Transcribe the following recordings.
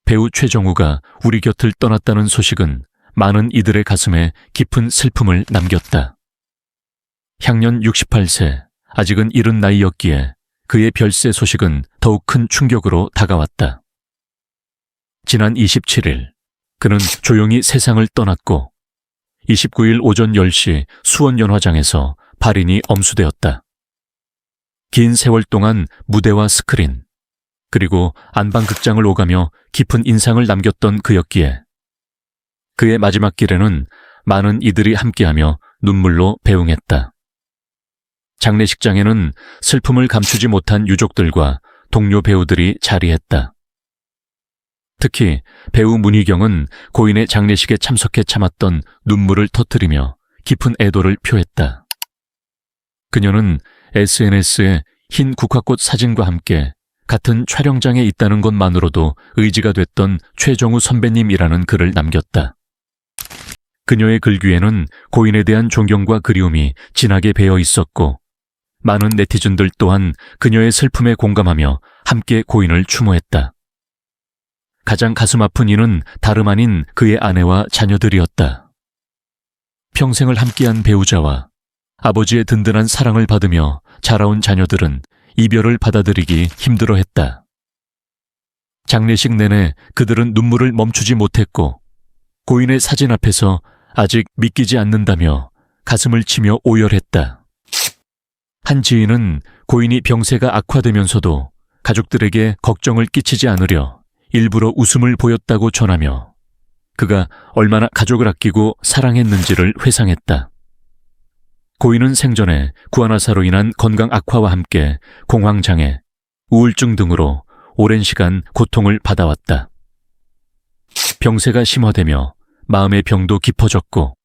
배우 최정우가 우리 곁을 떠났다는 소식은 많은 이들의 가슴에 깊은 슬픔을 남겼다. 향년 68세, 아직은 이른 나이였기에 그의 별세 소식은 더욱 큰 충격으로 다가왔다. 지난 27일, 그는 조용히 세상을 떠났고 29일 오전 10시 수원연화장에서 발인이 엄수되었다. 긴 세월 동안 무대와 스크린, 그리고 안방극장을 오가며 깊은 인상을 남겼던 그였기에 그의 마지막 길에는 많은 이들이 함께하며 눈물로 배웅했다. 장례식장에는 슬픔을 감추지 못한 유족들과 동료 배우들이 자리했다. 특히 배우 문희경은 고인의 장례식에 참석해 참았던 눈물을 터뜨리며 깊은 애도를 표했다. 그녀는 SNS에 흰 국화꽃 사진과 함께 같은 촬영장에 있다는 것만으로도 의지가 됐던 최정우 선배님이라는 글을 남겼다. 그녀의 글귀에는 고인에 대한 존경과 그리움이 진하게 배어 있었고 많은 네티즌들 또한 그녀의 슬픔에 공감하며 함께 고인을 추모했다. 가장 가슴 아픈 이는 다름 아닌 그의 아내와 자녀들이었다. 평생을 함께한 배우자와 아버지의 든든한 사랑을 받으며 자라온 자녀들은 이별을 받아들이기 힘들어했다. 장례식 내내 그들은 눈물을 멈추지 못했고 고인의 사진 앞에서 아직 믿기지 않는다며 가슴을 치며 오열했다. 한 지인은 고인이 병세가 악화되면서도 가족들에게 걱정을 끼치지 않으려 일부러 웃음을 보였다고 전하며 그가 얼마나 가족을 아끼고 사랑했는지를 회상했다. 고인은 생전에 구안화사로 인한 건강 악화와 함께 공황장애, 우울증 등으로 오랜 시간 고통을 받아왔다. 병세가 심화되며 마음의 병도 깊어졌고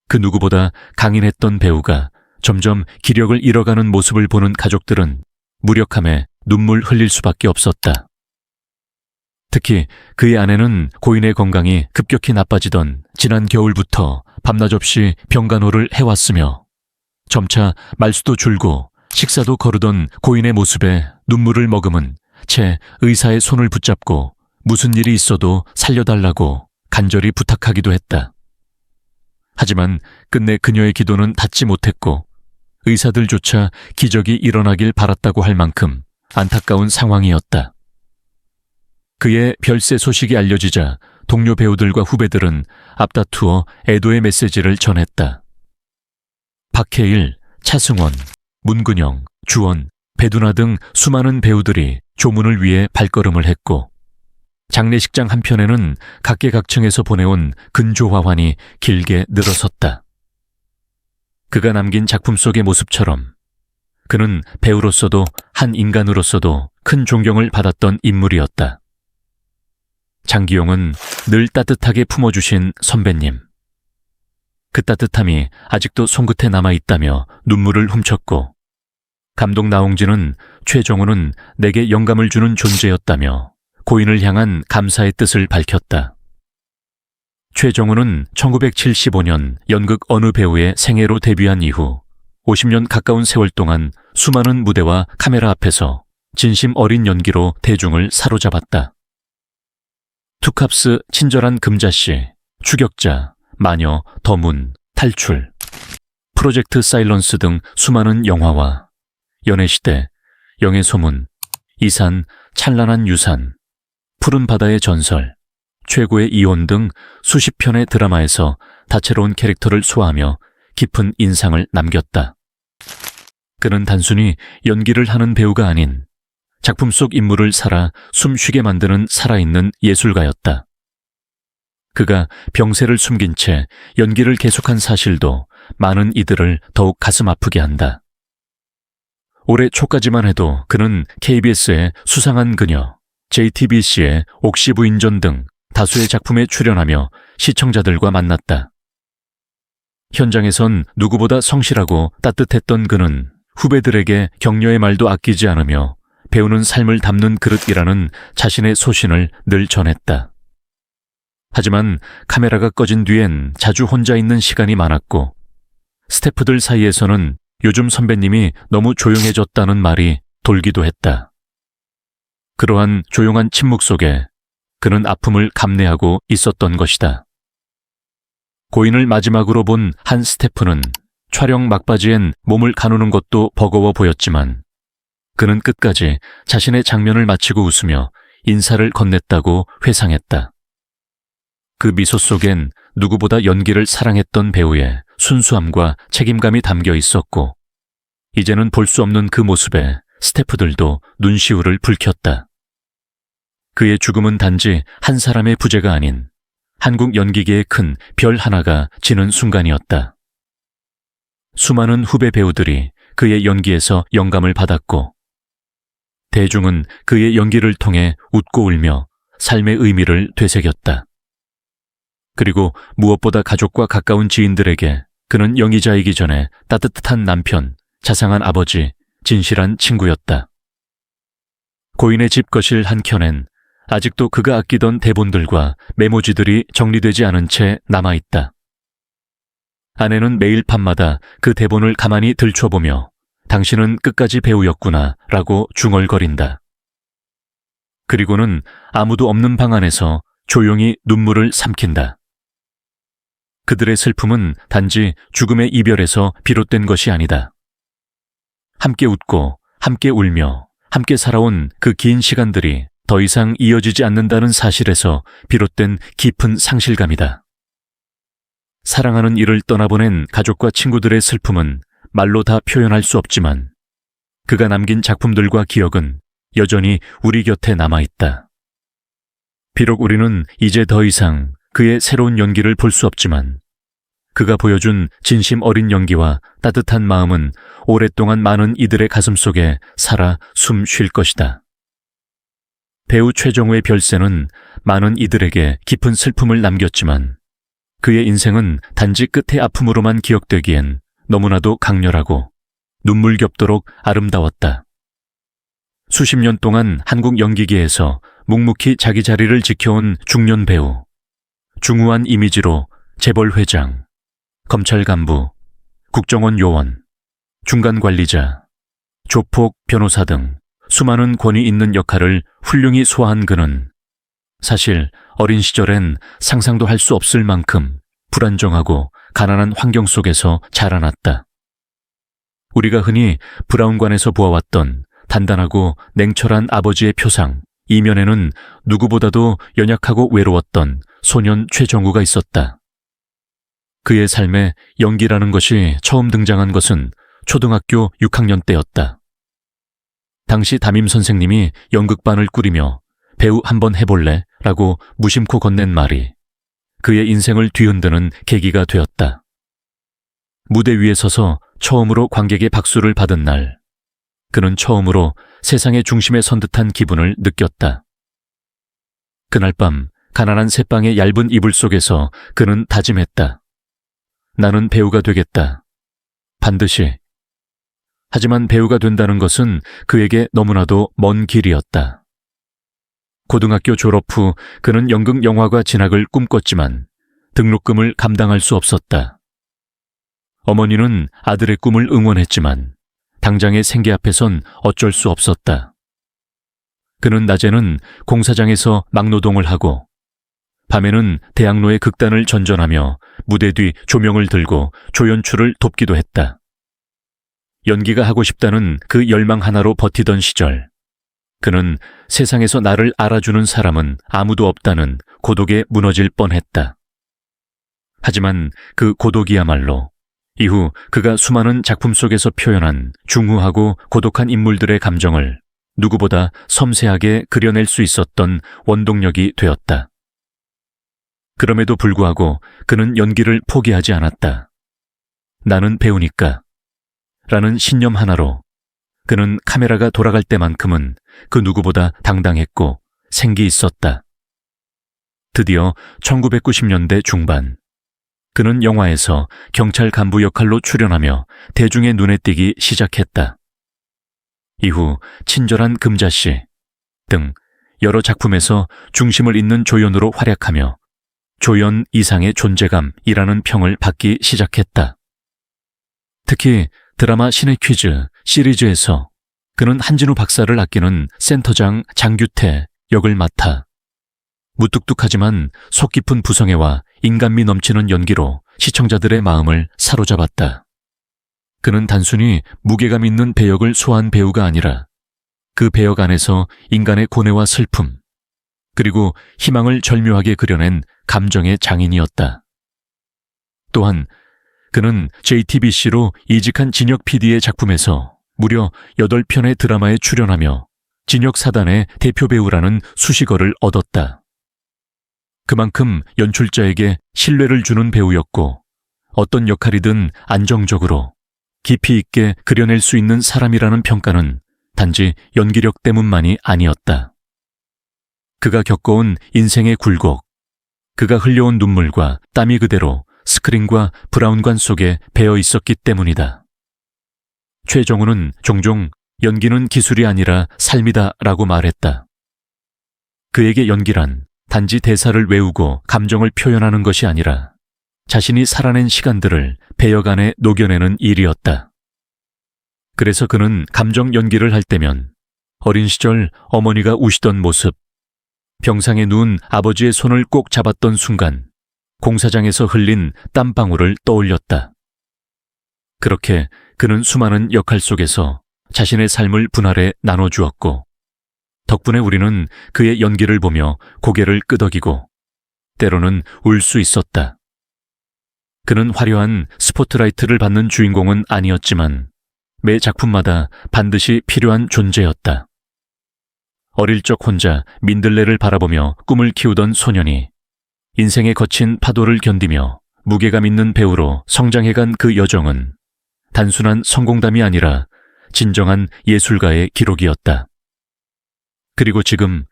그 누구보다 강인했던 배우가 점점 기력을 잃어가는 모습을 보는 가족들은 무력함에 눈물 흘릴 수밖에 없었다. 특히 그의 아내는 고인의 건강이 급격히 나빠지던 지난 겨울부터 밤낮 없이 병간호를 해왔으며 점차 말수도 줄고 식사도 거르던 고인의 모습에 눈물을 머금은 채 의사의 손을 붙잡고 무슨 일이 있어도 살려달라고 간절히 부탁하기도 했다. 하지만 끝내 그녀의 기도는 닿지 못했고 의사들조차 기적이 일어나길 바랐다고 할 만큼 안타까운 상황이었다. 그의 별세 소식이 알려지자 동료 배우들과 후배들은 앞다투어 애도의 메시지를 전했다. 박해일, 차승원, 문근영, 주원, 배두나 등 수많은 배우들이 조문을 위해 발걸음을 했고 장례식장 한편에는 각계각층에서 보내온 근조화환이 길게 늘어섰다. 그가 남긴 작품 속의 모습처럼 그는 배우로서도 한 인간으로서도 큰 존경을 받았던 인물이었다. 장기용은 늘 따뜻하게 품어주신 선배님. 그 따뜻함이 아직도 손끝에 남아있다며 눈물을 훔쳤고 감독 나홍진은 최정우는 내게 영감을 주는 존재였다며 고인을 향한 감사의 뜻을 밝혔다. 최정우는 1975년 연극 어느 배우의 생애로 데뷔한 이후 50년 가까운 세월 동안 수많은 무대와 카메라 앞에서 진심 어린 연기로 대중을 사로잡았다. 투캅스 친절한 금자씨, 추격자, 마녀, 더문, 탈출, 프로젝트 사일런스 등 수많은 영화와 연애시대, 영예소문, 이산, 찬란한 유산, 푸른 바다의 전설, 최고의 이혼 등 수십 편의 드라마에서 다채로운 캐릭터를 소화하며 깊은 인상을 남겼다. 그는 단순히 연기를 하는 배우가 아닌 작품 속 인물을 살아 숨쉬게 만드는 살아있는 예술가였다. 그가 병세를 숨긴 채 연기를 계속한 사실도 많은 이들을 더욱 가슴 아프게 한다. 올해 초까지만 해도 그는 KBS의 수상한 그녀, JTBC의 옥시부인전 등 다수의 작품에 출연하며 시청자들과 만났다. 현장에선 누구보다 성실하고 따뜻했던 그는 후배들에게 격려의 말도 아끼지 않으며 배우는 삶을 담는 그릇이라는 자신의 소신을 늘 전했다. 하지만 카메라가 꺼진 뒤엔 자주 혼자 있는 시간이 많았고 스태프들 사이에서는 요즘 선배님이 너무 조용해졌다는 말이 돌기도 했다. 그러한 조용한 침묵 속에 그는 아픔을 감내하고 있었던 것이다. 고인을 마지막으로 본 한 스태프는 촬영 막바지엔 몸을 가누는 것도 버거워 보였지만 그는 끝까지 자신의 장면을 마치고 웃으며 인사를 건넸다고 회상했다. 그 미소 속엔 누구보다 연기를 사랑했던 배우의 순수함과 책임감이 담겨 있었고 이제는 볼 수 없는 그 모습에 스태프들도 눈시울을 붉혔다. 그의 죽음은 단지 한 사람의 부재가 아닌 한국 연기계의 큰 별 하나가 지는 순간이었다. 수많은 후배 배우들이 그의 연기에서 영감을 받았고 대중은 그의 연기를 통해 웃고 울며 삶의 의미를 되새겼다. 그리고 무엇보다 가족과 가까운 지인들에게 그는 연기자이기 전에 따뜻한 남편, 자상한 아버지, 진실한 친구였다. 고인의 집 거실 한켠엔 아직도 그가 아끼던 대본들과 메모지들이 정리되지 않은 채 남아있다. 아내는 매일 밤마다 그 대본을 가만히 들춰보며 당신은 끝까지 배우였구나 라고 중얼거린다. 그리고는 아무도 없는 방 안에서 조용히 눈물을 삼킨다. 그들의 슬픔은 단지 죽음의 이별에서 비롯된 것이 아니다. 함께 웃고 함께 울며 함께 살아온 그 긴 시간들이 더 이상 이어지지 않는다는 사실에서 비롯된 깊은 상실감이다. 사랑하는 이를 떠나보낸 가족과 친구들의 슬픔은 말로 다 표현할 수 없지만 그가 남긴 작품들과 기억은 여전히 우리 곁에 남아있다. 비록 우리는 이제 더 이상 그의 새로운 연기를 볼 수 없지만 그가 보여준 진심 어린 연기와 따뜻한 마음은 오랫동안 많은 이들의 가슴속에 살아 숨 쉴 것이다. 배우 최정우의 별세는 많은 이들에게 깊은 슬픔을 남겼지만 그의 인생은 단지 끝의 아픔으로만 기억되기엔 너무나도 강렬하고 눈물겹도록 아름다웠다. 수십 년 동안 한국 연기계에서 묵묵히 자기 자리를 지켜온 중년 배우, 중후한 이미지로 재벌 회장, 검찰 간부, 국정원 요원, 중간 관리자, 조폭 변호사 등 수많은 권위 있는 역할을 훌륭히 소화한 그는 사실 어린 시절엔 상상도 할 수 없을 만큼 불안정하고 가난한 환경 속에서 자라났다. 우리가 흔히 브라운관에서 보아왔던 단단하고 냉철한 아버지의 표상 이면에는 누구보다도 연약하고 외로웠던 소년 최정우가 있었다. 그의 삶에 연기라는 것이 처음 등장한 것은 초등학교 6학년 때였다. 당시 담임 선생님이 연극반을 꾸리며 배우 한번 해볼래? 라고 무심코 건넨 말이 그의 인생을 뒤흔드는 계기가 되었다. 무대 위에 서서 처음으로 관객의 박수를 받은 날, 그는 처음으로 세상의 중심에 선 듯한 기분을 느꼈다. 그날 밤 가난한 새빵의 얇은 이불 속에서 그는 다짐했다. 나는 배우가 되겠다. 반드시. 하지만 배우가 된다는 것은 그에게 너무나도 먼 길이었다. 고등학교 졸업 후 그는 연극 영화과 진학을 꿈꿨지만 등록금을 감당할 수 없었다. 어머니는 아들의 꿈을 응원했지만 당장의 생계 앞에선 어쩔 수 없었다. 그는 낮에는 공사장에서 막노동을 하고 밤에는 대학로의 극단을 전전하며 무대 뒤 조명을 들고 조연출을 돕기도 했다. 연기가 하고 싶다는 그 열망 하나로 버티던 시절, 그는 세상에서 나를 알아주는 사람은 아무도 없다는 고독에 무너질 뻔했다. 하지만 그 고독이야말로 이후 그가 수많은 작품 속에서 표현한 중후하고 고독한 인물들의 감정을 누구보다 섬세하게 그려낼 수 있었던 원동력이 되었다. 그럼에도 불구하고 그는 연기를 포기하지 않았다. 나는 배우니까 라는 신념 하나로 그는 카메라가 돌아갈 때만큼은 그 누구보다 당당했고 생기 있었다. 드디어 1990년대 중반, 그는 영화에서 경찰 간부 역할로 출연하며 대중의 눈에 띄기 시작했다. 이후 친절한 금자씨 등 여러 작품에서 중심을 잇는 조연으로 활약하며 조연 이상의 존재감이라는 평을 받기 시작했다. 특히 드라마 신의 퀴즈 시리즈에서 그는 한진우 박사를 아끼는 센터장 장규태 역을 맡아 무뚝뚝하지만 속 깊은 부성애와 인간미 넘치는 연기로 시청자들의 마음을 사로잡았다. 그는 단순히 무게감 있는 배역을 소화한 배우가 아니라 그 배역 안에서 인간의 고뇌와 슬픔, 그리고 희망을 절묘하게 그려낸 감정의 장인이었다. 또한 그는 JTBC로 이직한 진혁 PD의 작품에서 무려 8편의 드라마에 출연하며 진혁 사단의 대표 배우라는 수식어를 얻었다. 그만큼 연출자에게 신뢰를 주는 배우였고 어떤 역할이든 안정적으로 깊이 있게 그려낼 수 있는 사람이라는 평가는 단지 연기력 때문만이 아니었다. 그가 겪어온 인생의 굴곡, 그가 흘려온 눈물과 땀이 그대로 스크린과 브라운관 속에 배어 있었기 때문이다. 최정우는 종종 연기는 기술이 아니라 삶이다 라고 말했다. 그에게 연기란 단지 대사를 외우고 감정을 표현하는 것이 아니라 자신이 살아낸 시간들을 배역 안에 녹여내는 일이었다. 그래서 그는 감정 연기를 할 때면 어린 시절 어머니가 우시던 모습, 병상에 누운 아버지의 손을 꼭 잡았던 순간, 공사장에서 흘린 땀방울을 떠올렸다. 그렇게 그는 수많은 역할 속에서 자신의 삶을 분할해 나눠주었고, 덕분에 우리는 그의 연기를 보며 고개를 끄덕이고 때로는 울 수 있었다. 그는 화려한 스포트라이트를 받는 주인공은 아니었지만 매 작품마다 반드시 필요한 존재였다. 어릴 적 혼자 민들레를 바라보며 꿈을 키우던 소년이 인생의 거친 파도를 견디며 무게감 있는 배우로 성장해간 그 여정은 단순한 성공담이 아니라 진정한 예술가의 기록이었다. 그리고 지금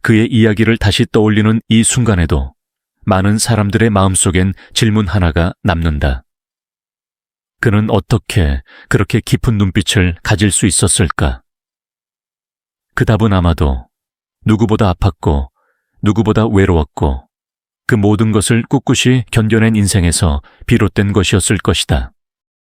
그의 이야기를 다시 떠올리는 이 순간에도 많은 사람들의 마음속엔 질문 하나가 남는다. 그는 어떻게 그렇게 깊은 눈빛을 가질 수 있었을까? 그 답은 아마도 누구보다 아팠고 누구보다 외로웠고 그 모든 것을 꿋꿋이 견뎌낸 인생에서 비롯된 것이었을 것이다.